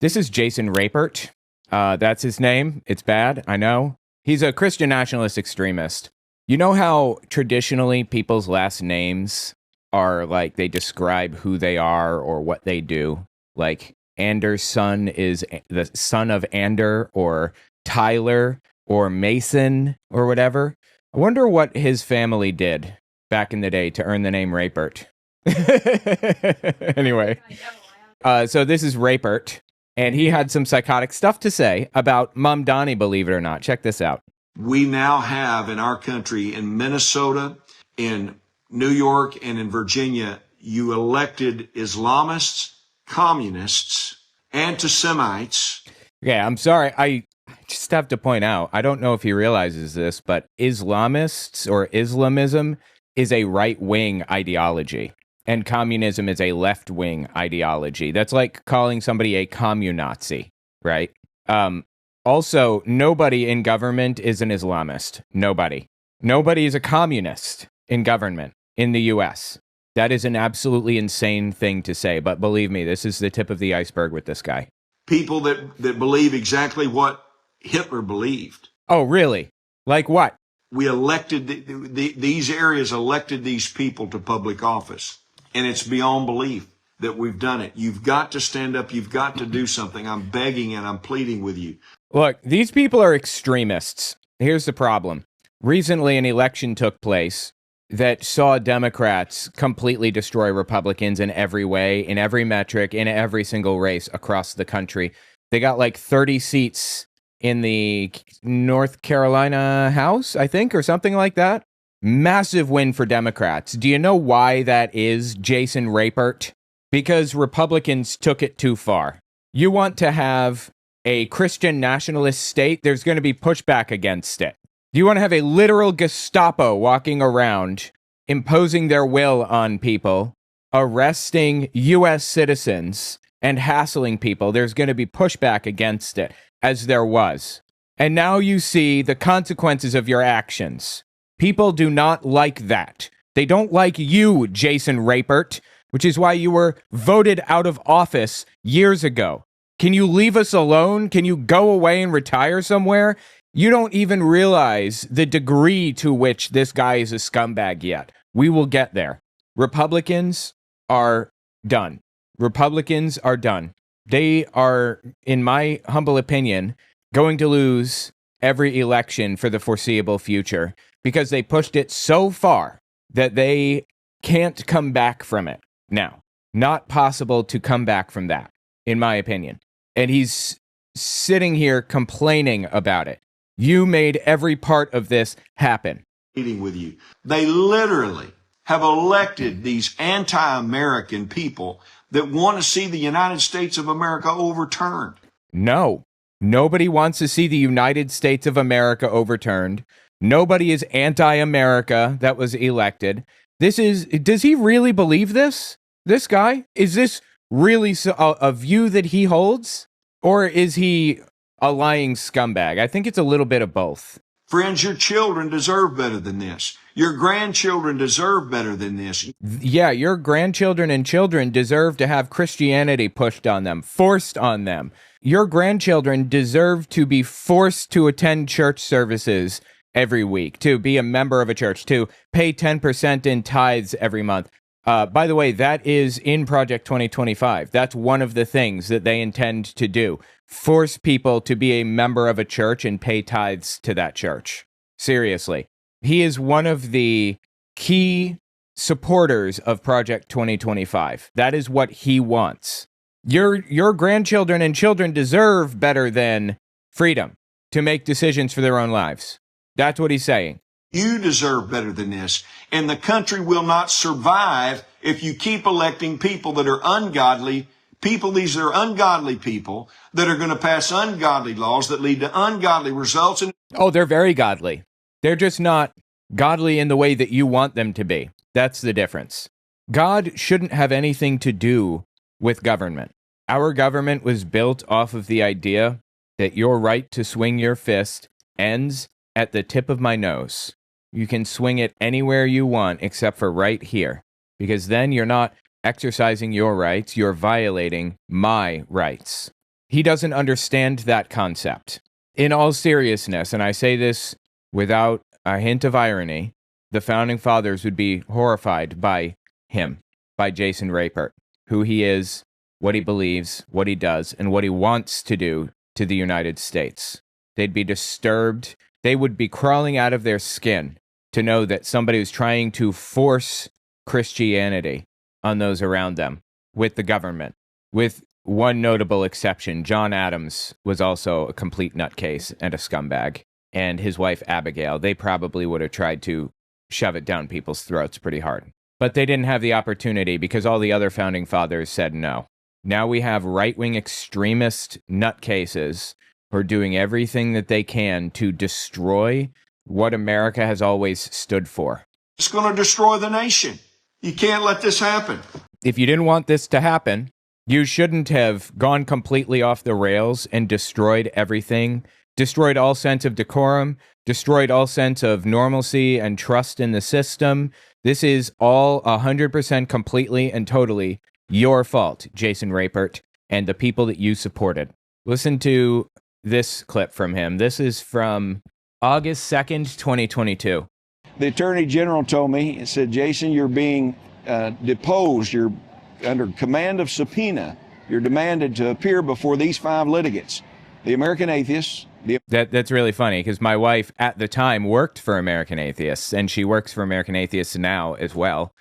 This is Jason Rapert. That's his name. It's bad, I know. He's a Christian nationalist extremist. You know how traditionally people's last names are like they describe who they are or what they do? Like Anders' son is the son of Ander, or Tyler or Mason or whatever. I wonder what his family did back in the day to earn the name Rapert. Anyway, so this is Rapert, and he had some psychotic stuff to say about Mom Donnie, believe it or not. Check this out. We now have in our country, in Minnesota, in New York, and in Virginia, you elected Islamists, communists, anti-Semites. Yeah, I'm sorry. I just have to point out, I don't know if he realizes this, but Islamists or Islamism is a right-wing ideology, and communism is a left-wing ideology. That's like calling somebody a communazi, right? Also, nobody in government is an Islamist. Nobody. Nobody is a communist in government in the U.S. That is an absolutely insane thing to say, but believe me, this is the tip of the iceberg with this guy. People that believe exactly what Hitler believed. Oh, really? Like what? We elected, these areas elected these people to public office, and it's beyond belief that we've done it. You've got to stand up. You've got to do something. I'm begging and I'm pleading with you. Look, these people are extremists. Here's the problem. Recently, an election took place that saw Democrats completely destroy Republicans in every way, in every metric, in every single race across the country. They got like 30 seats in the North Carolina House, I think, or something like that. Massive win for Democrats. Do you know why that is, Jason Rapert? Because Republicans took it too far. You want to have a Christian nationalist state, there's going to be pushback against it. You want to have a literal Gestapo walking around, imposing their will on people, arresting U.S. citizens, and hassling people. There's going to be pushback against it, as there was. And now you see the consequences of your actions. People do not like that. They don't like you, Jason Rapert, which is why you were voted out of office years ago. Can you leave us alone? Can you go away and retire somewhere? You don't even realize the degree to which this guy is a scumbag yet. We will get there. Republicans are done. Republicans are done. They are, in my humble opinion, going to lose every election for the foreseeable future because they pushed it so far that they can't come back from it now. Not possible to come back from that, in my opinion. And he's sitting here complaining about it. You made every part of this happen. Meeting with you. They literally have elected these anti-American people that want to see the United States of America overturned. No, nobody wants to see the United States of America overturned. Nobody is anti-America that was elected. Does he really believe this? This guy? Is this really a view that he holds? Or is he a lying scumbag? I think it's a little bit of both. Friends, your children deserve better than this. Your grandchildren deserve better than this. Yeah, your grandchildren and children deserve to have Christianity pushed on them, forced on them. Your grandchildren deserve to be forced to attend church services every week, to be a member of a church, to pay 10% in tithes every month. By the way, that is in Project 2025. That's one of the things that they intend to do. Force people to be a member of a church and pay tithes to that church. Seriously. He is one of the key supporters of Project 2025. That is what he wants. Your grandchildren and children deserve better than freedom to make decisions for their own lives. That's what he's saying. You deserve better than this. And the country will not survive if you keep electing people that are ungodly. These are ungodly people that are going to pass ungodly laws that lead to ungodly results. Oh, they're very godly. They're just not godly in the way that you want them to be. That's the difference. God shouldn't have anything to do with government. Our government was built off of the idea that your right to swing your fist ends at the tip of my nose. You can swing it anywhere you want except for right here, because then you're not exercising your rights, you're violating my rights. He doesn't understand that concept. In all seriousness, and I say this without a hint of irony, the Founding Fathers would be horrified by him, by Jason Rapert, who he is, what he believes, what he does, and what he wants to do to the United States. They'd be disturbed. They would be crawling out of their skin to know that somebody was trying to force Christianity on those around them with the government. With one notable exception, John Adams was also a complete nutcase and a scumbag. And his wife, Abigail, they probably would have tried to shove it down people's throats pretty hard. But they didn't have the opportunity because all the other Founding Fathers said no. Now we have right-wing extremist nutcases who are doing everything that they can to destroy what America has always stood for. It's going to destroy the nation. You can't let this happen. If you didn't want this to happen, you shouldn't have gone completely off the rails and destroyed everything, destroyed all sense of decorum, destroyed all sense of normalcy and trust in the system. This is all 100% completely and totally your fault, Jason Rapert, and the people that you supported. Listen to this clip from him. This is from August 2nd, 2022. The Attorney General told me, he said, Jason, you're being deposed. You're under command of subpoena. You're demanded to appear before these 5 litigants. The American Atheists. That's really funny because my wife at the time worked for American Atheists, and she works for American Atheists now as well.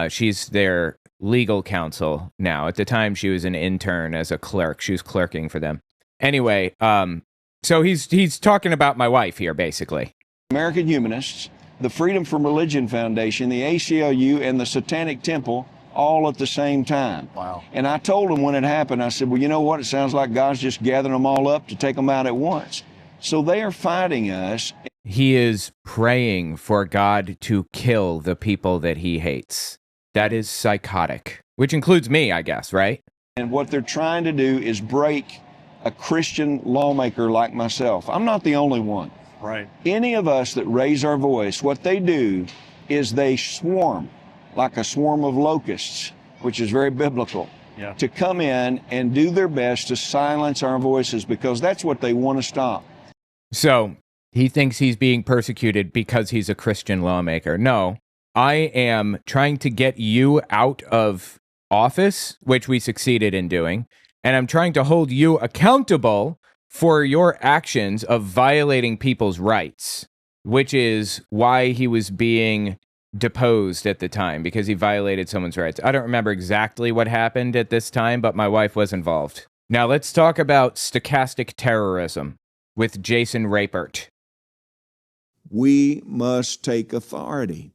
She's their legal counsel now. At the time, she was an intern as a clerk. She was clerking for them. Anyway, so he's talking about my wife here, basically. American Humanists, the Freedom from Religion Foundation, the ACLU, and the Satanic Temple all at the same time. Wow. And I told him when it happened, I said, well, you know what? It sounds like God's just gathering them all up to take them out at once. So they are fighting us. He is praying for God to kill the people that he hates. That is psychotic, which includes me, I guess, right? And what they're trying to do is break a Christian lawmaker like myself. I'm not the only one. Right. Any of us that raise our voice, what they do is they swarm like a swarm of locusts, which is very biblical, to come in and do their best to silence our voices because that's what they want to stop. So he thinks he's being persecuted because he's a Christian lawmaker. No, I am trying to get you out of office, which we succeeded in doing, and I'm trying to hold you accountable for your actions of violating people's rights, which is why he was being deposed at the time, because he violated someone's rights. I don't remember exactly what happened at this time, but my wife was involved. Now let's talk about stochastic terrorism with Jason Rapert. We must take authority.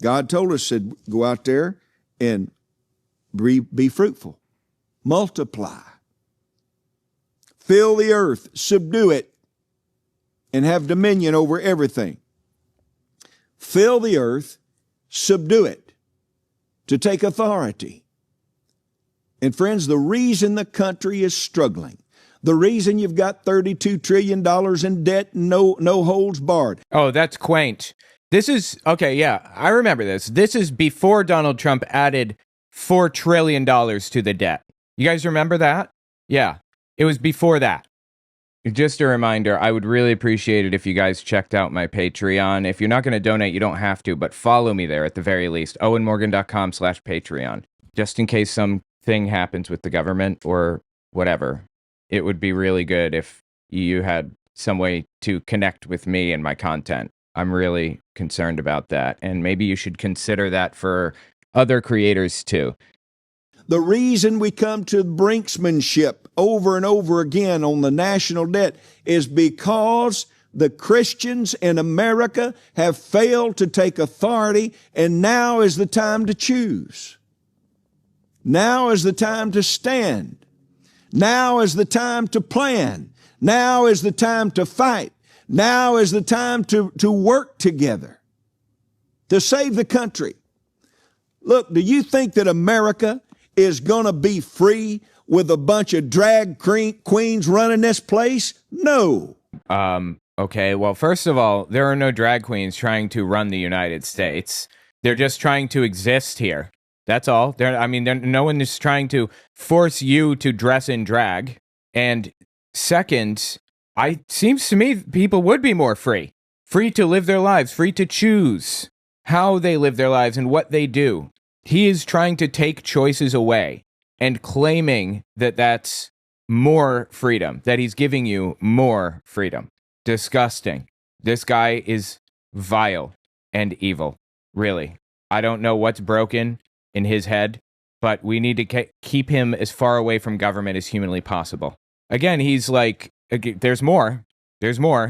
God told us, said, go out there and be fruitful, multiply, fill the earth, subdue it, and have dominion over everything. Fill the earth, subdue it, to take authority. And friends, the reason the country is struggling, the reason you've got $32 trillion in debt, no holds barred. Oh, that's quaint. This is, okay, yeah, I remember this. This is before Donald Trump added $4 trillion to the debt. You guys remember that? Yeah, it was before that. Just a reminder, I would really appreciate it if you guys checked out my Patreon. If you're not going to donate, you don't have to, but follow me there at the very least. owenmorgan.com/Patreon. Just in case something happens with the government or whatever. It would be really good if you had some way to connect with me and my content. I'm really concerned about that. And maybe you should consider that for other creators too. The reason we come to brinksmanship over and over again on the national debt is because the Christians in America have failed to take authority, and now is the time to choose. Now is the time to stand. Now is the time to plan. Now is the time to fight. Now is the time to work together to save the country. Look, do you think that America is going to be free with a bunch of drag queens running this place? No. Okay, well, first of all, there are no drag queens trying to run the United States. They're just trying to exist here. That's all. No one is trying to force you to dress in drag. And second, seems to me people would be more free to live their lives, free to choose how they live their lives and what they do. He is trying to take choices away and claiming that that's more freedom, that he's giving you more freedom. Disgusting. This guy is vile and evil, really. I don't know what's broken in his head, but we need to keep him as far away from government as humanly possible. Again, he's like, there's more.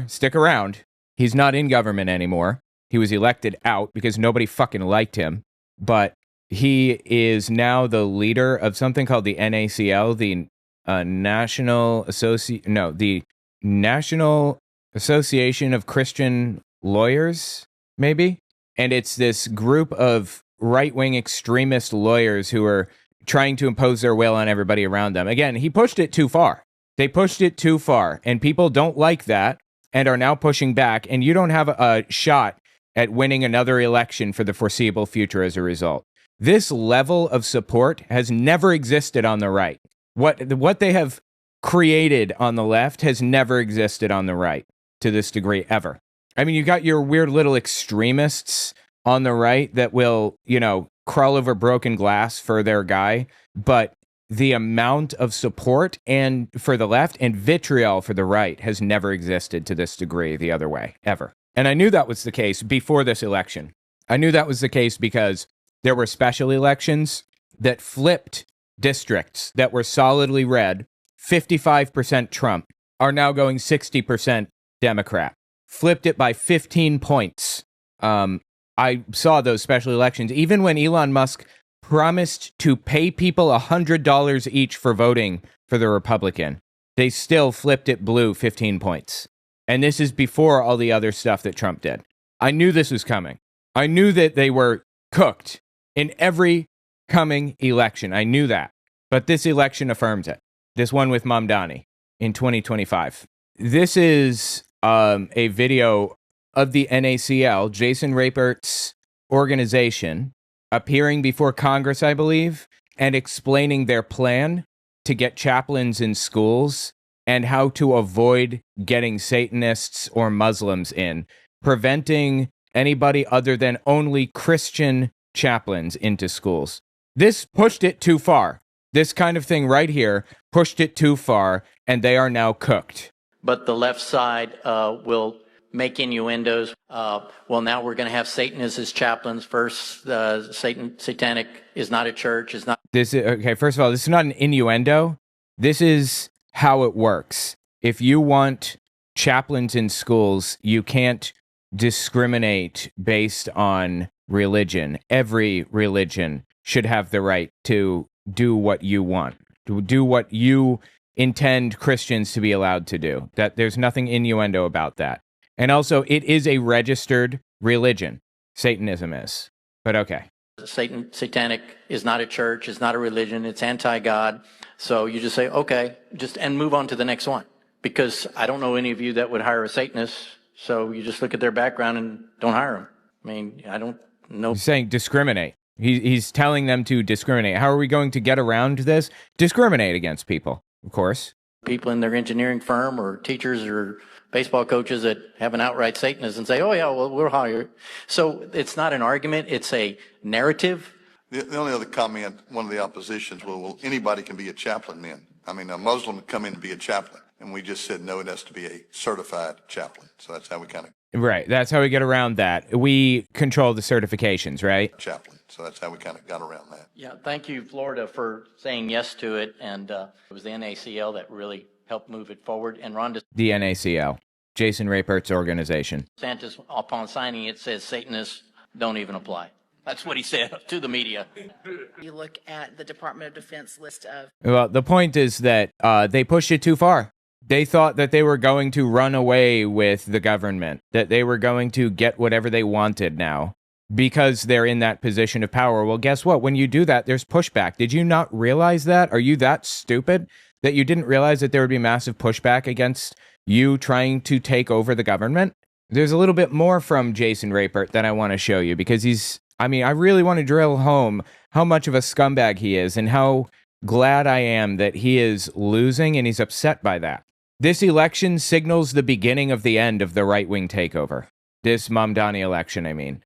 Stick around. He's not in government anymore. He was elected out because nobody fucking liked him. But he is now the leader of something called the NACL, the National Association of Christian Lawyers, maybe? And it's this group of right-wing extremist lawyers who are trying to impose their will on everybody around them. Again, he pushed it too far. They pushed it too far, and people don't like that and are now pushing back, and you don't have a shot at winning another election for the foreseeable future as a result. This level of support has never existed on the right. What they have created on the left has never existed on the right to this degree ever. I mean, you got your weird little extremists on the right that will, crawl over broken glass for their guy, but the amount of support and for the left and vitriol for the right has never existed to this degree the other way, ever. And I knew that was the case before this election. I knew that was the case because there were special elections that flipped districts that were solidly red, 55% Trump, are now going 60% Democrat. Flipped it by 15 points. I saw those special elections. Even when Elon Musk promised to pay people $100 each for voting for the Republican, they still flipped it blue 15 points. And this is before all the other stuff that Trump did. I knew this was coming. I knew that they were cooked in every coming election. I knew that. But this election affirms it. This one with Mamdani in 2025. This is a video of the NACL, Jason Rapert's organization, appearing before Congress, I believe, and explaining their plan to get chaplains in schools and how to avoid getting Satanists or Muslims in, preventing anybody other than only Christian chaplains into schools. This pushed it too far. This kind of thing right here pushed it too far, and they are now cooked. But the left side will make innuendos. Well, now we're going to have Satan as his chaplains. First, satanic is not a church. Is not. Okay, first of all, this is not an innuendo. This is how it works. If you want chaplains in schools, you can't discriminate based on religion. Every religion should have the right to do what you want, to do what you intend Christians to be allowed to do. That there's nothing innuendo about that. And also, it is a registered religion. Satanism is. But okay. Satanic is not a church, it's not a religion, it's anti-God. So you just say, okay, and move on to the next one. Because I don't know any of you that would hire a Satanist, so you just look at their background and don't hire them. I mean, I don't know. He's saying discriminate. He's telling them to discriminate. How are we going to get around this? Discriminate against people, of course. People in their engineering firm or teachers or baseball coaches that have an outright Satanist and say, oh yeah, well, we'll hire. So it's not an argument, it's a narrative. The only other comment, one of the oppositions, well, anybody can be a chaplain then. I mean, a Muslim would come in to be a chaplain. And we just said, no, it has to be a certified chaplain. So that's how we kind of... Right, that's how we get around that. We control the certifications, right? Chaplain. So that's how we kind of got around that. Yeah, thank you, Florida, for saying yes to it. And it was the NACL that really helped move it forward. And Ron The NACL, Jason Rapert's organization. DeSantis, upon signing it, says Satanists don't even apply. That's what he said to the media. You look at the Department of Defense list of... Well, the point is that they pushed it too far. They thought that they were going to run away with the government, that they were going to get whatever they wanted now because they're in that position of power. Well, guess what? When you do that, there's pushback. Did you not realize that? Are you that stupid that you didn't realize that there would be massive pushback against you trying to take over the government? There's a little bit more from Jason Rapert that I want to show you because I really want to drill home how much of a scumbag he is and how glad I am that he is losing and he's upset by that. This election signals the beginning of the end of the right-wing takeover. This Mamdani election, I mean.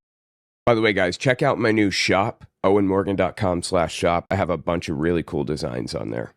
By the way, guys, check out my new shop, owenmorgan.com/shop. I have a bunch of really cool designs on there.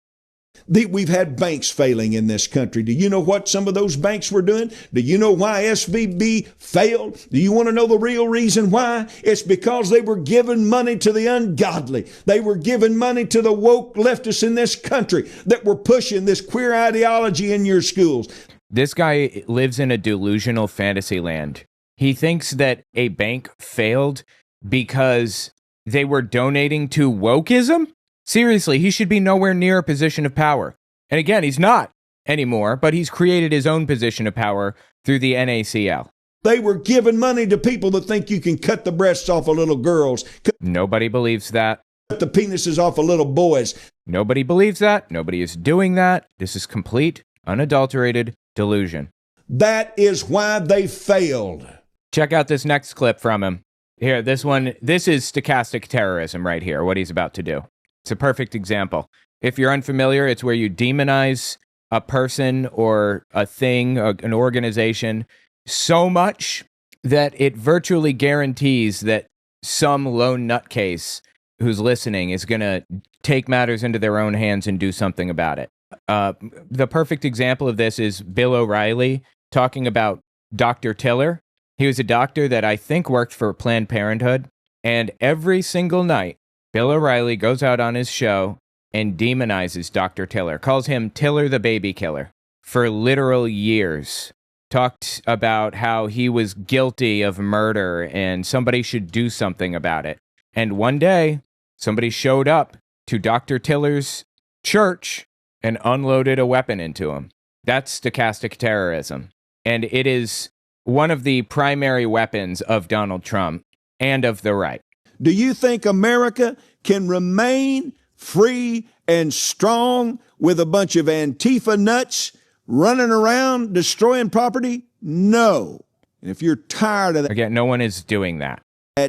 We've had banks failing in this country. Do you know what some of those banks were doing? Do you know why SVB failed? Do you want to know the real reason why? It's because they were giving money to the ungodly. They were giving money to the woke leftists in this country that were pushing this queer ideology in your schools. This guy lives in a delusional fantasy land. He thinks that a bank failed because they were donating to wokeism? Seriously, he should be nowhere near a position of power. And again, he's not anymore, but he's created his own position of power through the NACL. They were giving money to people that think you can cut the breasts off of little girls. Nobody believes that. Cut the penises off of little boys. Nobody believes that. Nobody is doing that. This is complete, unadulterated delusion. That is why they failed. Check out this next clip from him. Here, this is stochastic terrorism right here, what he's about to do. It's a perfect example. If you're unfamiliar, it's where you demonize a person or a thing, an organization, so much that it virtually guarantees that some lone nutcase who's listening is going to take matters into their own hands and do something about it. The perfect example of this is Bill O'Reilly talking about Dr. Tiller. He was a doctor that I think worked for Planned Parenthood, and every single night, Bill O'Reilly goes out on his show and demonizes Dr. Tiller, calls him Tiller the baby killer for literal years. Talked about how he was guilty of murder and somebody should do something about it. And one day, somebody showed up to Dr. Tiller's church and unloaded a weapon into him. That's stochastic terrorism. And it is one of the primary weapons of Donald Trump and of the right. Do you think America can remain free and strong with a bunch of Antifa nuts running around destroying property? No. And if you're tired of that, again, no one is doing that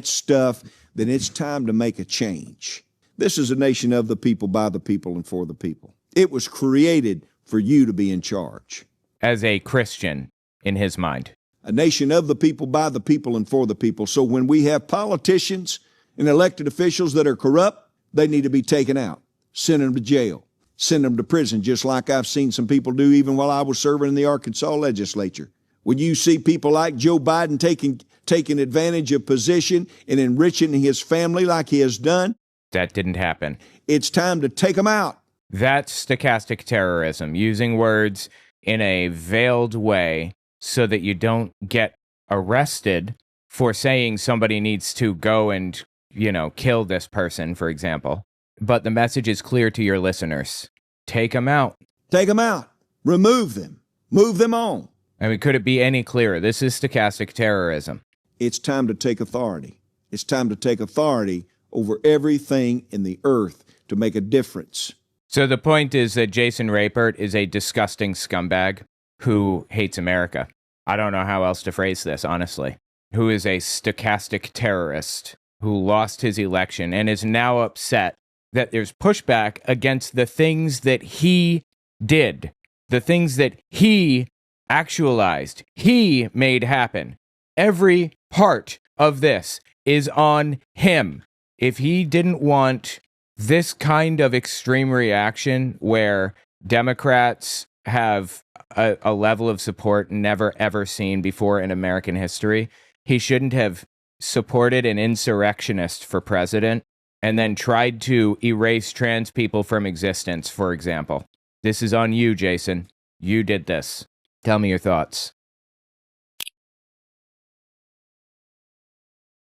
stuff, then it's time to make a change. This is a nation of the people, by the people, and for the people. It was created for you to be in charge. As a Christian, in his mind. A nation of the people, by the people, and for the people. So when we have politicians and elected officials that are corrupt, they need to be taken out. Send them to jail. Send them to prison, just like I've seen some people do even while I was serving in the Arkansas legislature. When you see people like Joe Biden taking advantage of position and enriching his family like he has done, that didn't happen. It's time to take them out. That's stochastic terrorism, using words in a veiled way so that you don't get arrested for saying somebody needs to go and, kill this person, for example. But the message is clear to your listeners. Take them out. Take them out. Remove them. Move them on. I mean, could it be any clearer? This is stochastic terrorism. It's time to take authority. It's time to take authority over everything in the earth to make a difference. So the point is that Jason Rapert is a disgusting scumbag who hates America. I don't know how else to phrase this, honestly. Who is a stochastic terrorist who lost his election and is now upset that there's pushback against the things that he did, the things that he actualized, he made happen. Every part of this is on him. If he didn't want this kind of extreme reaction where Democrats have a level of support never ever seen before in American history, he shouldn't have supported an insurrectionist for president and then tried to erase trans people from existence, for example. This is on you, Jason. You did this. Tell me your thoughts.